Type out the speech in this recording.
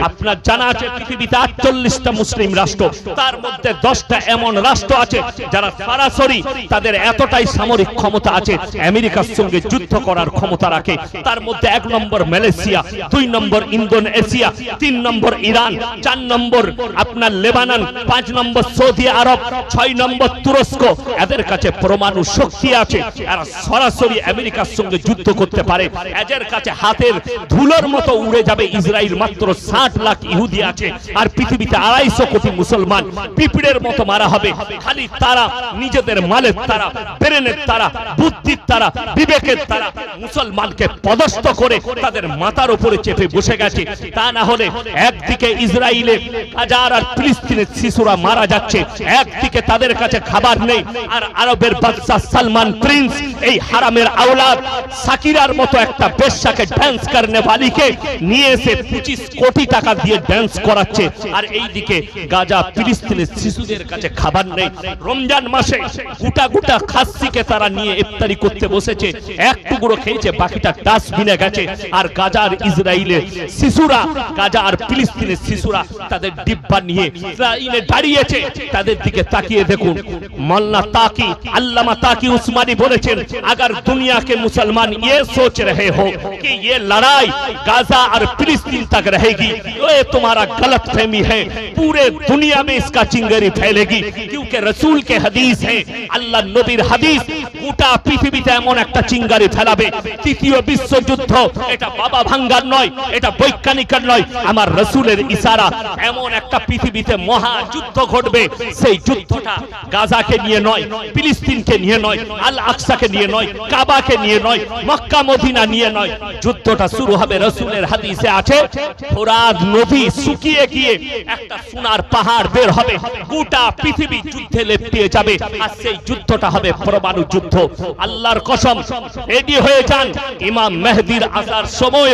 আপনার জানা আছে পৃথিবীতে 48টা মুসলিম রাষ্ট্র, তার মধ্যে 10টা এমন রাষ্ট্র আছে যারা সরাসরি তাদের এতটাই সামরিক ক্ষমতা আছে আমেরিকার সঙ্গে যুদ্ধ করার ক্ষমতা রাখে। তার মধ্যে 1 নম্বর মালয়েশিয়া, 2 নম্বর ইন্দোনেশিয়া, 3 নম্বর ইরান, 4 নম্বর আপনার লেবানন, 5 নম্বর সৌদি আরব, 6 নম্বর তুরস্ক। এদের কাছে পরমাণু শক্তি আছে, এরা সরাসরি আমেরিকার সঙ্গে যুদ্ধ করতে পারে। এদের কাছে হাতের ধুলোর মতো উড়ে যাবে ইসরায়েল। মাত্র 60 লাখ ইহুদি আছে আর পৃথিবীতে 250 কোটি মুসলমান। পিঁপড়ের মতো মারা হবে। খালি তারা নিজেদের মালের তারা, ব্রেনের তারা, বুদ্ধির তারা, বিবেকের তারা মুসলমানকে পদস্থ করে তাদের মাথার উপরে চেপে বসে গেছে। তা না হলে একদিকে ইসরায়েলে হাজার আর ফিলিস্তিনের শিশুরা মারা যাচ্ছে, একদিকে তাদের কাছে খাবার নেই, আর আরবের বাদশা সালমান প্রিন্স এই হারামের আওলাদ সাকিরার মতো একটা বেশ্যাকে ডান্স করনে वालीকে নিয়ে এসে 25 কোটি টাকা দিয়ে ডান্স করাচ্ছে। আর এইদিকে গাজা ফিলিস্তিনের শিশুদের কাছে খাবার নেই। রমজান মাসে গোটা গোটা খাসিকে তারা নিয়ে ইফতারি করতে বসেছে, এক টুকরো খেয়েছে, বাকিটা ডাস্টবিনে গেছে। আর গাজা আর ইসরায়েলের শিশুরা, গাজা আর ফিলিস্তিনের শিশুরা তাদের ডিব্বা নিয়ে ইসরায়েলে দাঁড়িয়েছে। তাদের দিকে তাকিয়ে দেখুন। मौलाना ताकी, अल्लामा ताकी उस्मानी বলেছেন, अगर दुनिया के मुसलमान ये सोच रहे हो कि ये लड़ाई गाजा और फिलिस्तीन तक रहेगी, ये तुम्हारा गलत फहमी है। पूरे दुनिया में इसका चिंगारी फैलेगी, क्योंकि रसूल के हदीस है, अल्लाह नबीर हदीस। গোটা পৃথিবীতে এমন একটা চিঙ্গারি ফেলাবে, তৃতীয় বিশ্বযুদ্ধ। এটা বাবা ভাঙ্গার নয়, এটা বৈজ্ঞানিকের নয়, আমার রাসূলের ইশারা। এমন একটা পৃথিবীতে মহাযুদ্ধ ঘটবে, সেই যুদ্ধটা গাজাকে নিয়ে নয়, ফিলিস্তিনকে নিয়ে নয়, আল আকসাকে নিয়ে নয়, কাবাকে নিয়ে নয়, মক্কা মদিনা নিয়ে নয়। যুদ্ধটা শুরু হবে, রাসূলের হাদিসে আছে, ফোরাত নদী শুকিয়ে গিয়ে একটা সোনার পাহাড় বের হবে, গোটা পৃথিবী যুদ্ধে লেপ্টে যাবে। আর সেই যুদ্ধটা হবে পরমাণু যুদ্ধ। আল্লাহর কসম, রেডি হয়ে যান, ইমাম মেহেদীর আসার সময়